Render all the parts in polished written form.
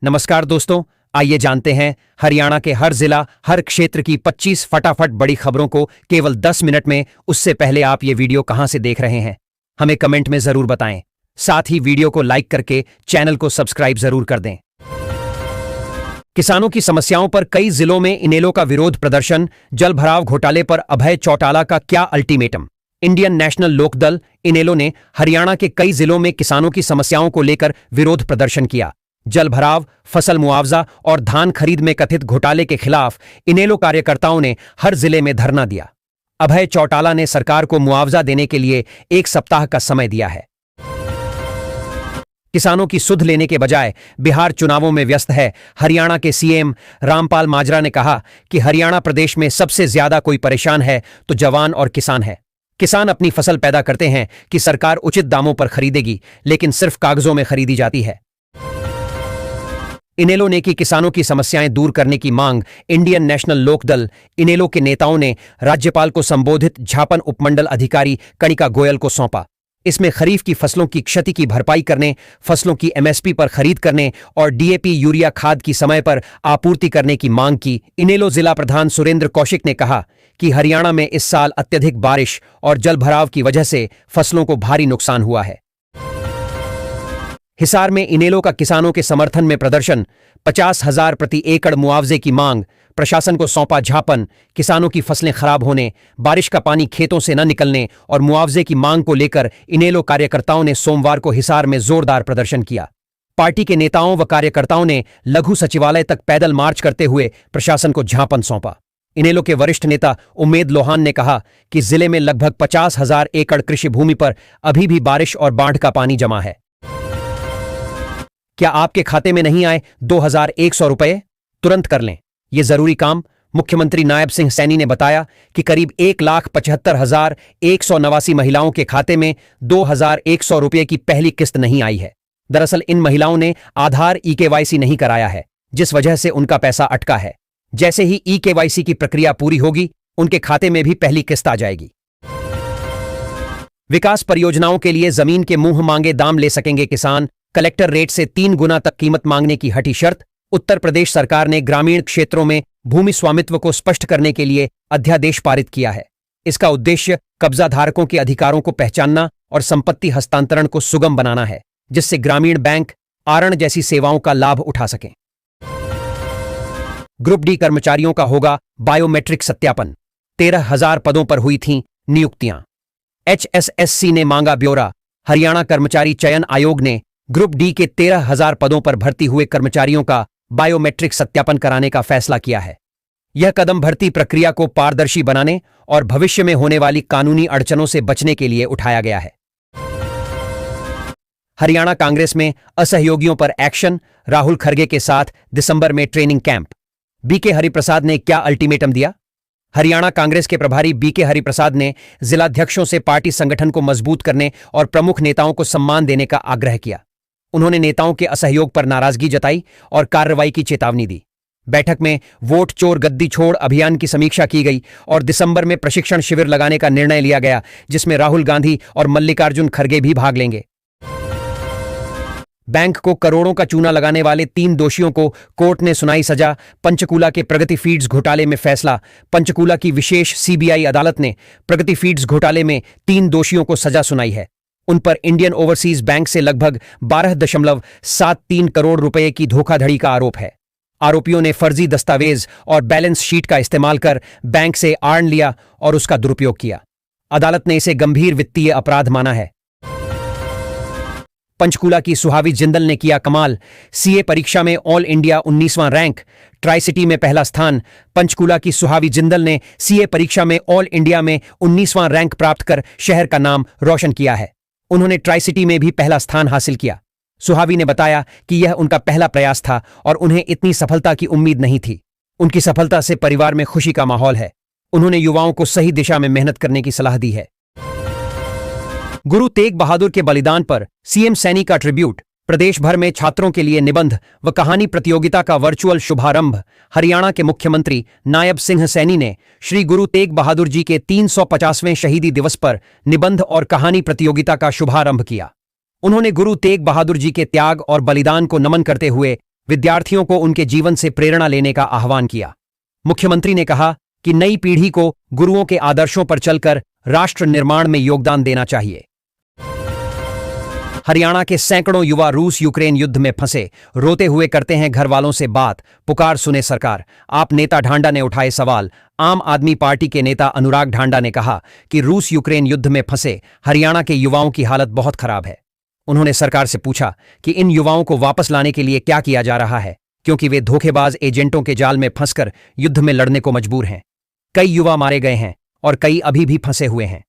नमस्कार दोस्तों, आइए जानते हैं हरियाणा के हर जिला हर क्षेत्र की 25 फटाफट बड़ी खबरों को केवल 10 मिनट में। उससे पहले आप ये वीडियो कहां से देख रहे हैं हमें कमेंट में जरूर बताएं। साथ ही वीडियो को लाइक करके चैनल को सब्सक्राइब जरूर कर दें। किसानों की समस्याओं पर कई जिलों में इनेलो का विरोध प्रदर्शन। जल भराव घोटाले पर अभय चौटाला का क्या अल्टीमेटम। इंडियन नेशनल लोकदल इनेलो ने हरियाणा के कई जिलों में किसानों की समस्याओं को लेकर विरोध प्रदर्शन किया। जल भराव, फसल मुआवजा और धान खरीद में कथित घोटाले के खिलाफ इनेलो कार्यकर्ताओं ने हर जिले में धरना दिया। अभय चौटाला ने सरकार को मुआवजा देने के लिए 1 सप्ताह का समय दिया है। किसानों की सुध लेने के बजाय बिहार चुनावों में व्यस्त है। हरियाणा के सीएम रामपाल माजरा ने कहा कि हरियाणा प्रदेश में सबसे ज्यादा कोई परेशान है तो जवान और किसान है। किसान अपनी फसल पैदा करते हैं कि सरकार उचित दामों पर खरीदेगी, लेकिन सिर्फ कागजों में खरीदी जाती है। इनेलो ने की किसानों की समस्याएं दूर करने की मांग। इंडियन नेशनल लोकदल इनेलो के नेताओं ने राज्यपाल को संबोधित ज्ञापन उपमंडल अधिकारी कणिका गोयल को सौंपा। इसमें खरीफ की फसलों की क्षति की भरपाई करने, फसलों की एमएसपी पर खरीद करने और डीएपी यूरिया खाद की समय पर आपूर्ति करने की मांग की। इनेलो जिला प्रधान सुरेंद्र कौशिक ने कहा कि हरियाणा में इस साल अत्यधिक बारिश और जलभराव की वजह से फसलों को भारी नुकसान हुआ है। हिसार में इनेलो का किसानों के समर्थन में प्रदर्शन। 50,000 प्रति एकड़ मुआवजे की मांग। प्रशासन को सौंपा ज्ञापन। किसानों की फसलें खराब होने, बारिश का पानी खेतों से न निकलने और मुआवजे की मांग को लेकर इनेलो कार्यकर्ताओं ने सोमवार को हिसार में जोरदार प्रदर्शन किया। पार्टी के नेताओं व कार्यकर्ताओं ने लघु सचिवालय तक पैदल मार्च करते हुए प्रशासन को ज्ञापन सौंपा। इनेलो के वरिष्ठ नेता उम्मेद लोहान ने कहा कि जिले में लगभग 50,000 एकड़ कृषि भूमि पर अभी भी बारिश और बाढ़ का पानी जमा है। क्या आपके खाते में नहीं आए 2,100 रुपए? तुरंत कर लें ये जरूरी काम। मुख्यमंत्री नायब सिंह सैनी ने बताया कि करीब 1,75,189 महिलाओं के खाते में 2,100 रुपये की पहली किस्त नहीं आई है। दरअसल इन महिलाओं ने आधार ई-केवाईसी नहीं कराया है, जिस वजह से उनका पैसा अटका है। जैसे ही ई-केवाईसी की प्रक्रिया पूरी होगी, उनके खाते में भी पहली किस्त आ जाएगी। विकास परियोजनाओं के लिए जमीन के मुंह मांगे दाम ले सकेंगे किसान। कलेक्टर रेट से 3 गुना तक कीमत मांगने की हटी शर्त। उत्तर प्रदेश सरकार ने ग्रामीण क्षेत्रों में भूमि स्वामित्व को स्पष्ट करने के लिए अध्यादेश पारित किया है। इसका उद्देश्य कब्जाधारकों के अधिकारों को पहचानना और संपत्ति हस्तांतरण को सुगम बनाना है, जिससे ग्रामीण बैंक आरण जैसी सेवाओं का लाभ उठा सकें। ग्रुप डी कर्मचारियों का होगा बायोमेट्रिक सत्यापन। 13,000 पदों पर हुई थीं नियुक्तियां। HSSC ने मांगा ब्यौरा। हरियाणा कर्मचारी चयन आयोग ने ग्रुप डी के 13,000 पदों पर भर्ती हुए कर्मचारियों का बायोमेट्रिक सत्यापन कराने का फैसला किया है। यह कदम भर्ती प्रक्रिया को पारदर्शी बनाने और भविष्य में होने वाली कानूनी अड़चनों से बचने के लिए उठाया गया है। हरियाणा कांग्रेस में असहयोगियों पर एक्शन। राहुल खरगे के साथ दिसंबर में ट्रेनिंग कैंप। बीके हरिप्रसाद ने क्या अल्टीमेटम दिया? हरियाणा कांग्रेस के प्रभारी बीके हरिप्रसाद ने जिलाध्यक्षों से पार्टी संगठन को मजबूत करने और प्रमुख नेताओं को सम्मान देने का आग्रह किया। उन्होंने नेताओं के असहयोग पर नाराजगी जताई और कार्रवाई की चेतावनी दी। बैठक में वोट चोर गद्दी छोड़ अभियान की समीक्षा की गई और दिसंबर में प्रशिक्षण शिविर लगाने का निर्णय लिया गया, जिसमें राहुल गांधी और मल्लिकार्जुन खड़गे भी भाग लेंगे। बैंक को करोड़ों का चूना लगाने वाले 3 दोषियों को कोर्ट ने सुनाई सजा। पंचकूला के प्रगति फीड्स घोटाले में फैसला। पंचकूला की विशेष सीबीआई अदालत ने प्रगति फीड्स घोटाले में 3 दोषियों को सजा सुनाई है। उन पर इंडियन ओवरसीज बैंक से लगभग 12.73 करोड़ रुपए की धोखाधड़ी का आरोप है। आरोपियों ने फर्जी दस्तावेज और बैलेंस शीट का इस्तेमाल कर बैंक से आड़ लिया और उसका दुरुपयोग किया। अदालत ने इसे गंभीर वित्तीय अपराध माना है। पंचकूला की सुहावी जिंदल ने किया कमाल। सीए परीक्षा में ऑल इंडिया 19वां रैंक, ट्राई सिटी में पहला स्थान। पंचकूला की सुहावी जिंदल ने सीए परीक्षा में ऑल इंडिया में 19वां रैंक प्राप्त कर शहर का नाम रोशन किया है। उन्होंने ट्राई सिटी में भी पहला स्थान हासिल किया। सुहावी ने बताया कि यह उनका पहला प्रयास था और उन्हें इतनी सफलता की उम्मीद नहीं थी। उनकी सफलता से परिवार में खुशी का माहौल है। उन्होंने युवाओं को सही दिशा में मेहनत करने की सलाह दी है। गुरु तेग बहादुर के बलिदान पर सीएम सैनी का ट्रिब्यूट। प्रदेश भर में छात्रों के लिए निबंध व कहानी प्रतियोगिता का वर्चुअल शुभारंभ। हरियाणा के मुख्यमंत्री नायब सिंह सैनी ने श्री गुरु तेग बहादुर जी के 350वें शहीदी दिवस पर निबंध और कहानी प्रतियोगिता का शुभारंभ किया। उन्होंने गुरु तेग बहादुर जी के त्याग और बलिदान को नमन करते हुए विद्यार्थियों को उनके जीवन से प्रेरणा लेने का आह्वान किया। मुख्यमंत्री ने कहा कि नई पीढ़ी को गुरुओं के आदर्शों पर चलकर राष्ट्र निर्माण में योगदान देना चाहिए। हरियाणा के सैकड़ों युवा रूस यूक्रेन युद्ध में फंसे रोते हुए करते हैं घर वालों से बात, पुकार सुने सरकार। आप नेता ढांडा ने उठाए सवाल। आम आदमी पार्टी के नेता अनुराग ढांडा ने कहा कि रूस यूक्रेन युद्ध में फंसे हरियाणा के युवाओं की हालत बहुत खराब है। उन्होंने सरकार से पूछा कि इन युवाओं को वापस लाने के लिए क्या किया जा रहा है, क्योंकि वे धोखेबाज एजेंटों के जाल में फंसकर युद्ध में लड़ने को मजबूर हैं। कई युवा मारे गए हैं और कई अभी भी फंसे हुए हैं।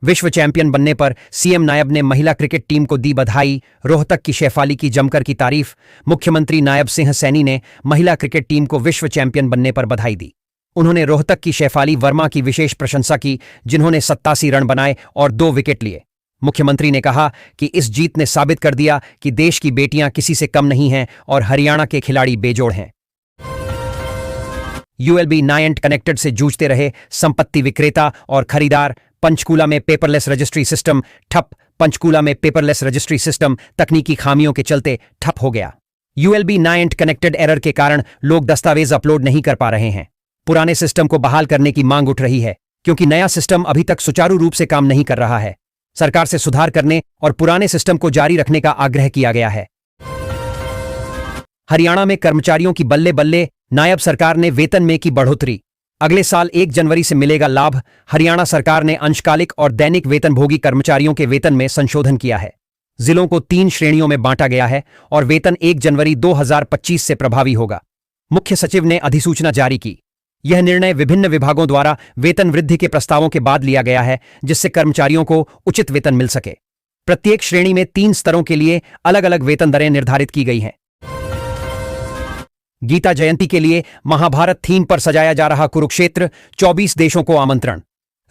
विश्व चैंपियन बनने पर सीएम नायब ने महिला क्रिकेट टीम को दी बधाई। रोहतक की शेफाली की जमकर की तारीफ। मुख्यमंत्री नायब सिंह सैनी ने महिला क्रिकेट टीम को विश्व चैंपियन बनने पर बधाई दी। उन्होंने रोहतक की शेफाली वर्मा की विशेष प्रशंसा की, जिन्होंने 87 रन बनाए और 2 विकेट लिए। मुख्यमंत्री ने कहा कि इस जीत ने साबित कर दिया कि देश की बेटियां किसी से कम नहीं हैं और हरियाणा के खिलाड़ी बेजोड़ हैं। यूएलबी नायंट कनेक्टेड से जूझते रहे संपत्ति विक्रेता और खरीदार। पंचकूला में पेपरलेस रजिस्ट्री सिस्टम ठप। पंचकूला में पेपरलेस रजिस्ट्री सिस्टम तकनीकी खामियों के चलते ठप हो गया। यूएलबी नायंट कनेक्टेड एरर के कारण लोग दस्तावेज अपलोड नहीं कर पा रहे हैं। पुराने सिस्टम को बहाल करने की मांग उठ रही है, क्योंकि नया सिस्टम अभी तक सुचारू रूप से काम नहीं कर रहा है। सरकार से सुधार करने और पुराने सिस्टम को जारी रखने का आग्रह किया गया है। हरियाणा में कर्मचारियों की बल्ले बल्ले, नायब सरकार ने वेतन में की बढ़ोतरी। अगले साल 1 जनवरी से मिलेगा लाभ। हरियाणा सरकार ने अंशकालिक और दैनिक वेतनभोगी कर्मचारियों के वेतन में संशोधन किया है। जिलों को 3 श्रेणियों में बांटा गया है और वेतन 1 जनवरी 2025 से प्रभावी होगा। मुख्य सचिव ने अधिसूचना जारी की। यह निर्णय विभिन्न विभागों द्वारा वेतन वृद्धि के प्रस्तावों के बाद लिया गया है, जिससे कर्मचारियों को उचित वेतन मिल सके। प्रत्येक श्रेणी में 3 स्तरों के लिए अलग अलग वेतन दरें निर्धारित की गई हैं। गीता जयंती के लिए महाभारत थीम पर सजाया जा रहा कुरुक्षेत्र, 24 देशों को आमंत्रण।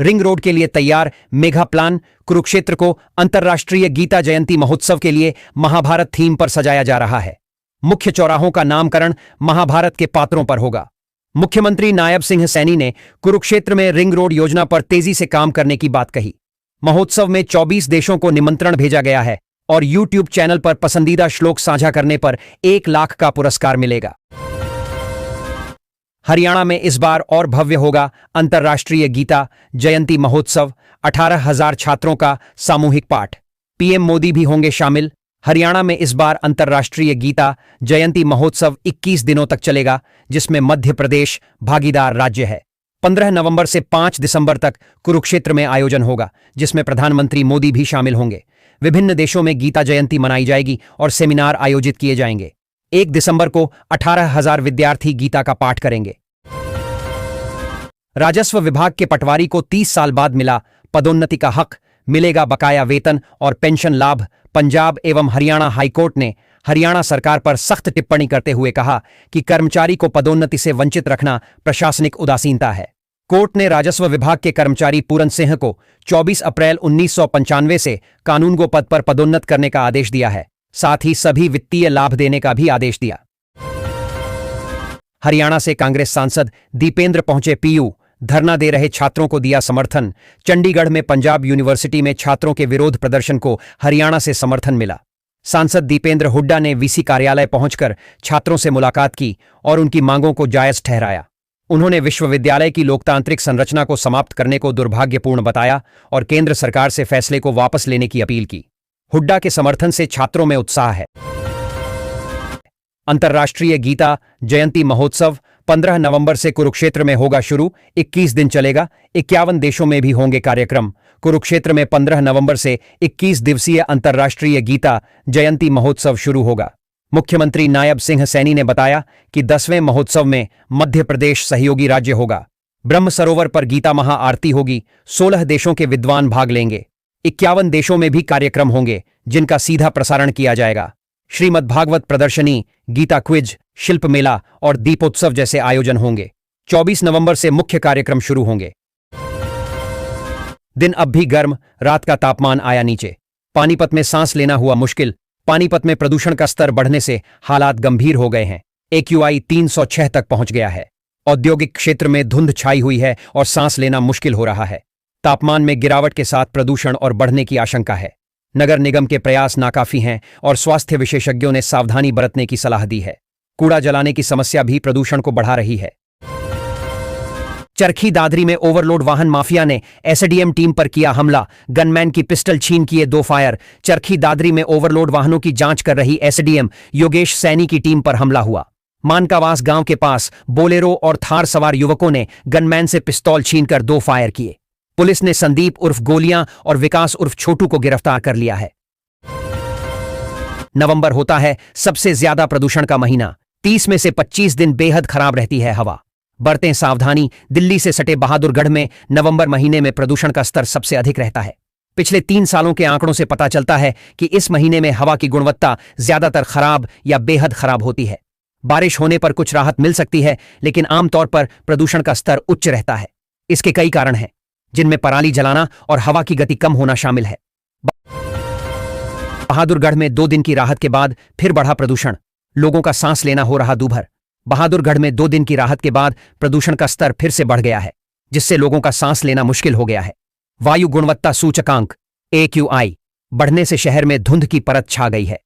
रिंग रोड के लिए तैयार मेगा प्लान। कुरुक्षेत्र को अंतर्राष्ट्रीय गीता जयंती महोत्सव के लिए महाभारत थीम पर सजाया जा रहा है। मुख्य चौराहों का नामकरण महाभारत के पात्रों पर होगा। मुख्यमंत्री नायब सिंह सैनी ने कुरुक्षेत्र में रिंग रोड योजना पर तेजी से काम करने की बात कही। महोत्सव में 24 देशों को निमंत्रण भेजा गया है और यूट्यूब चैनल पर पसंदीदा श्लोक साझा करने पर 1 लाख का पुरस्कार मिलेगा। हरियाणा में इस बार और भव्य होगा अंतर्राष्ट्रीय गीता जयंती महोत्सव। 18,000 छात्रों का सामूहिक पाठ। पीएम मोदी भी होंगे शामिल। हरियाणा में इस बार अंतर्राष्ट्रीय गीता जयंती महोत्सव 21 दिनों तक चलेगा, जिसमें मध्य प्रदेश भागीदार राज्य है। 15 नवंबर से 5 दिसंबर तक कुरुक्षेत्र में आयोजन होगा, जिसमें प्रधानमंत्री मोदी भी शामिल होंगे। विभिन्न देशों में गीता जयंती मनाई जाएगी और सेमिनार आयोजित किए जाएंगे। 1 दिसंबर को 18,000 विद्यार्थी गीता का पाठ करेंगे। राजस्व विभाग के पटवारी को 30 साल बाद मिला पदोन्नति का हक। मिलेगा बकाया वेतन और पेंशन लाभ। पंजाब एवं हरियाणा हाईकोर्ट ने हरियाणा सरकार पर सख्त टिप्पणी करते हुए कहा कि कर्मचारी को पदोन्नति से वंचित रखना प्रशासनिक उदासीनता है। कोर्ट ने राजस्व विभाग के कर्मचारी पूरन सिंह को 24 अप्रैल 1995 से कानूनगो पद पर पदोन्नत करने का आदेश दिया है। साथ ही सभी वित्तीय लाभ देने का भी आदेश दिया। हरियाणा से कांग्रेस सांसद दीपेंद्र पहुंचे पीयू। धरना दे रहे छात्रों को दिया समर्थन। चंडीगढ़ में पंजाब यूनिवर्सिटी में छात्रों के विरोध प्रदर्शन को हरियाणा से समर्थन मिला। सांसद दीपेंद्र हुड्डा ने वीसी कार्यालय पहुंचकर छात्रों से मुलाकात की और उनकी मांगों को जायज ठहराया। उन्होंने विश्वविद्यालय की लोकतांत्रिक संरचना को समाप्त करने को दुर्भाग्यपूर्ण बताया और केंद्र सरकार से फैसले को वापस लेने की अपील की। हुड्डा के समर्थन से छात्रों में उत्साह है। अंतर्राष्ट्रीय गीता जयंती महोत्सव 15 नवंबर से कुरुक्षेत्र में होगा शुरू। 21 दिन चलेगा। 51 देशों में भी होंगे कार्यक्रम। कुरुक्षेत्र में 15 नवंबर से 21 दिवसीय अंतर्राष्ट्रीय गीता जयंती महोत्सव शुरू होगा। मुख्यमंत्री नायब सिंह सैनी ने बताया कि 10वें महोत्सव में मध्य प्रदेश सहयोगी राज्य होगा। ब्रह्म सरोवर पर गीता महाआरती होगी। 16 देशों के विद्वान भाग लेंगे। 51 देशों में भी कार्यक्रम होंगे, जिनका सीधा प्रसारण किया जाएगा। श्रीमद्भागवत प्रदर्शनी, गीता क्विज, शिल्प मेला और दीपोत्सव जैसे आयोजन होंगे। 24 नवंबर से मुख्य कार्यक्रम शुरू होंगे। दिन अब भी गर्म, रात का तापमान आया नीचे। पानीपत में सांस लेना हुआ मुश्किल। पानीपत में प्रदूषण का स्तर बढ़ने से हालात गंभीर हो गए हैं। AQI 306 तक पहुंच गया है। औद्योगिक क्षेत्र में धुंध छाई हुई है और सांस लेना मुश्किल हो रहा है। तापमान में गिरावट के साथ प्रदूषण और बढ़ने की आशंका है। नगर निगम के प्रयास नाकाफी हैं और स्वास्थ्य विशेषज्ञों ने सावधानी बरतने की सलाह दी है। कूड़ा जलाने की समस्या भी प्रदूषण को बढ़ा रही है। चरखी दादरी में ओवरलोड वाहन माफिया ने एसडीएम टीम पर किया हमला, गनमैन की पिस्टल छीन किए 2 फायर। चरखी दादरी में ओवरलोड वाहनों की जांच कर रही एसडीएम योगेश सैनी की टीम पर हमला हुआ। मानकावास गांव के पास बोलेरो और थार सवार युवकों ने गनमैन से पिस्तौल छीनकर 2 फायर किए। पुलिस ने संदीप उर्फ गोलियां और विकास उर्फ छोटू को गिरफ्तार कर लिया है। नवंबर होता है सबसे ज्यादा प्रदूषण का महीना। 30 में से 25 दिन बेहद खराब रहती है हवा। बरतें सावधानी। दिल्ली से सटे बहादुरगढ़ में नवंबर महीने में प्रदूषण का स्तर सबसे अधिक रहता है। पिछले 3 सालों के आंकड़ों से पता चलता है कि इस महीने में हवा की गुणवत्ता ज्यादातर खराब या बेहद खराब होती है। बारिश होने पर कुछ राहत मिल सकती है, लेकिन आमतौर पर प्रदूषण का स्तर उच्च रहता है। इसके कई कारण हैं, जिनमें पराली जलाना और हवा की गति कम होना शामिल है। बहादुरगढ़ में 2 दिन की राहत के बाद फिर बढ़ा प्रदूषण। लोगों का सांस लेना हो रहा दूभर। बहादुरगढ़ में 2 दिन की राहत के बाद प्रदूषण का स्तर फिर से बढ़ गया है, जिससे लोगों का सांस लेना मुश्किल हो गया है। वायु गुणवत्ता सूचकांक AQI बढ़ने से शहर में धुंध की परत छा गई है।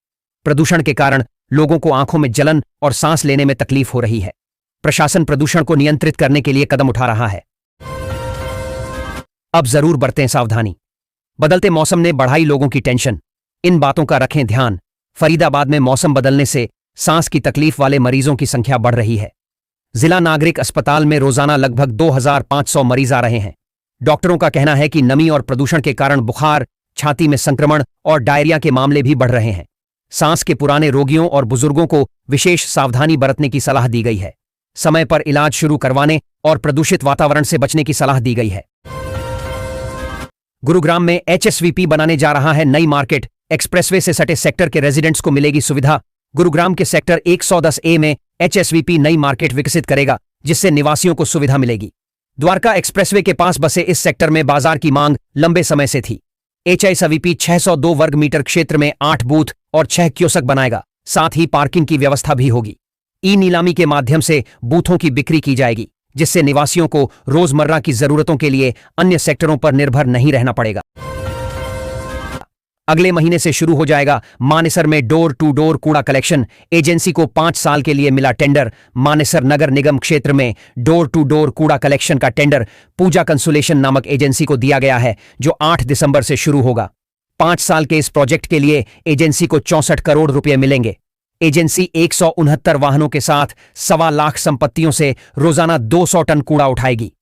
प्रदूषण के कारण लोगों को आंखों में जलन और सांस लेने में तकलीफ हो रही है। प्रशासन प्रदूषण को नियंत्रित करने के लिए कदम उठा रहा है। अब जरूर बरतें सावधानी। बदलते मौसम ने बढ़ाई लोगों की टेंशन। इन बातों का रखें ध्यान। फरीदाबाद में मौसम बदलने से सांस की तकलीफ वाले मरीजों की संख्या बढ़ रही है। जिला नागरिक अस्पताल में रोजाना लगभग 2500 मरीज आ रहे हैं। डॉक्टरों का कहना है कि नमी और प्रदूषण के कारण बुखार, छाती में संक्रमण और डायरिया के मामले भी बढ़ रहे हैं। सांस के पुराने रोगियों और बुजुर्गों को विशेष सावधानी बरतने की सलाह दी गई है। समय पर इलाज शुरू करवाने और प्रदूषित वातावरण से बचने की सलाह दी गई है। गुरुग्राम में HSVP बनाने जा रहा है नई मार्केट। एक्सप्रेसवे से सटे सेक्टर के रेजिडेंट्स को मिलेगी सुविधा। गुरुग्राम के सेक्टर 110A में HSVP नई मार्केट विकसित करेगा, जिससे निवासियों को सुविधा मिलेगी। द्वारका एक्सप्रेसवे के पास बसे इस सेक्टर में बाजार की मांग लंबे समय से थी। HSVP 602 वर्ग मीटर क्षेत्र में 8 बूथ और 6 कियोस्क बनाएगा। साथ ही पार्किंग की व्यवस्था भी होगी। ई-नीलामी के माध्यम से बूथों की बिक्री की जाएगी, जिससे निवासियों को रोजमर्रा की जरूरतों के लिए अन्य सेक्टरों पर निर्भर नहीं रहना पड़ेगा। अगले महीने से शुरू हो जाएगा मानेसर में डोर टू डोर कूड़ा कलेक्शन। एजेंसी को 5 साल के लिए मिला टेंडर। मानेसर नगर निगम क्षेत्र में डोर टू डोर कूड़ा कलेक्शन का टेंडर पूजा कंसुलेशन नामक एजेंसी को दिया गया है, जो 8 दिसंबर से शुरू होगा। 5 साल के इस प्रोजेक्ट के लिए एजेंसी को 64 करोड़ रुपए मिलेंगे। एजेंसी 169 वाहनों के साथ 1.25 लाख संपत्तियों से रोजाना 200 टन कूड़ा उठाएगी।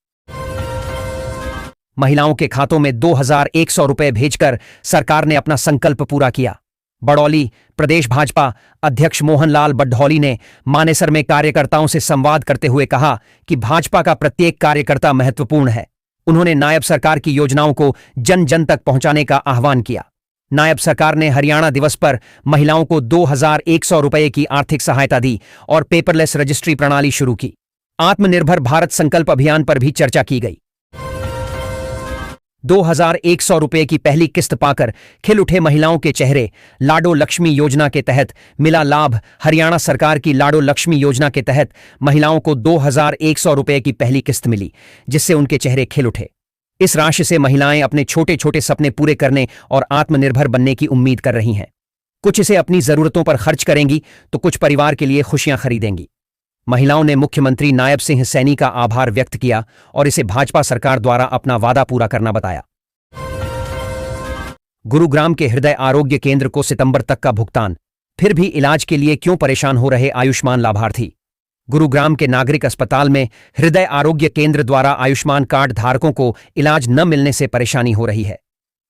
महिलाओं के खातों में 2100 रुपए भेजकर सरकार ने अपना संकल्प पूरा किया। बड़ौली प्रदेश भाजपा अध्यक्ष मोहनलाल बड्ढौली ने मानेसर में कार्यकर्ताओं से संवाद करते हुए कहा कि भाजपा का प्रत्येक कार्यकर्ता महत्वपूर्ण है। उन्होंने नायब सरकार की योजनाओं को जन जन तक पहुंचाने का आह्वान किया। नायब सरकार ने हरियाणा दिवस पर महिलाओं को 2100 रुपए की आर्थिक सहायता दी और पेपरलेस रजिस्ट्री प्रणाली शुरू की। आत्मनिर्भर भारत संकल्प अभियान पर भी चर्चा की गई। 2100 रुपए की पहली किस्त पाकर खिल उठे महिलाओं के चेहरे। लाडो लक्ष्मी योजना के तहत मिला लाभ। हरियाणा सरकार की लाडो लक्ष्मी योजना के तहत महिलाओं को 2100 रुपए की पहली किस्त मिली, जिससे उनके चेहरे खिल उठे। इस राशि से महिलाएं अपने छोटे छोटे सपने पूरे करने और आत्मनिर्भर बनने की उम्मीद कर रही हैं। कुछ इसे अपनी जरूरतों पर खर्च करेंगी तो कुछ परिवार के लिए खुशियां खरीदेंगी। महिलाओं ने मुख्यमंत्री नायब सिंह सैनी का आभार व्यक्त किया और इसे भाजपा सरकार द्वारा अपना वादा पूरा करना बताया। गुरुग्राम के हृदय आरोग्य केंद्र को सितंबर तक का भुगतान। फिर भी इलाज के लिए क्यों परेशान हो रहे आयुष्मान लाभार्थी। गुरुग्राम के नागरिक अस्पताल में हृदय आरोग्य केंद्र द्वारा आयुष्मान कार्ड धारकों को इलाज न मिलने से परेशानी हो रही है।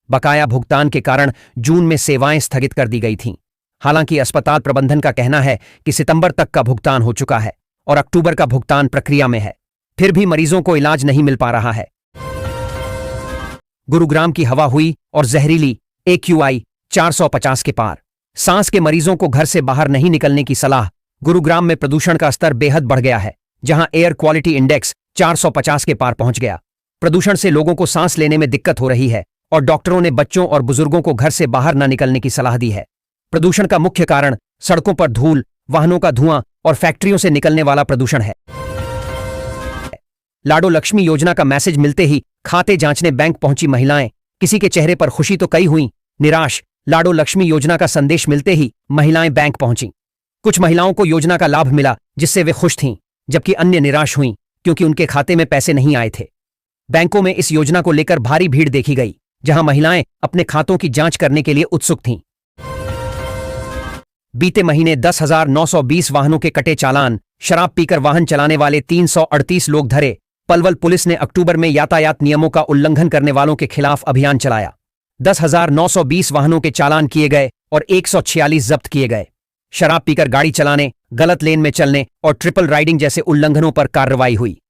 बकाया भुगतान के कारण जून में सेवाएं स्थगित कर दी गई थीं। हालांकि अस्पताल प्रबंधन का कहना है कि सितंबर तक का भुगतान हो चुका है और अक्टूबर का भुगतान प्रक्रिया में है। फिर भी मरीजों को इलाज नहीं मिल पा रहा है। गुरुग्राम की हवा हुई और जहरीली। AQI 450 के पार। सांस के मरीजों को घर से बाहर नहीं निकलने की सलाह। गुरुग्राम में प्रदूषण का स्तर बेहद बढ़ गया है, जहां एयर क्वालिटी इंडेक्स 450 के पार पहुंच गया। प्रदूषण से लोगों को सांस लेने में दिक्कत हो रही है और डॉक्टरों ने बच्चों और बुजुर्गों को घर से बाहर न निकलने की सलाह दी है। प्रदूषण का मुख्य कारण सड़कों पर धूल, वाहनों का धुआं और फैक्ट्रियों से निकलने वाला प्रदूषण है। लाडो लक्ष्मी योजना का मैसेज मिलते ही खाते जांचने बैंक पहुंची महिलाएं। किसी के चेहरे पर खुशी तो कई हुई, निराश। लाडो लक्ष्मी योजना का संदेश मिलते ही महिलाएं बैंक पहुंची। कुछ महिलाओं को योजना का लाभ मिला जिससे वे खुश थीं, जबकि अन्य निराश हुईं क्योंकि उनके खाते में पैसे नहीं आए थे। बैंकों में इस योजना को लेकर भारी भीड़ देखी गई, जहां महिलाएं अपने खातों की जांच करने के लिए उत्सुक थीं। बीते महीने 10,920 वाहनों के कटे चालान, शराब पीकर वाहन चलाने वाले 338 लोग धरे। पलवल पुलिस ने अक्टूबर में यातायात नियमों का उल्लंघन करने वालों के खिलाफ अभियान चलाया। 10,920 वाहनों के चालान किए गए और 146 जब्त किए गए। शराब पीकर गाड़ी चलाने, गलत लेन में चलने और ट्रिपल राइडिंग जैसे उल्लंघनों पर कार्रवाई हुई।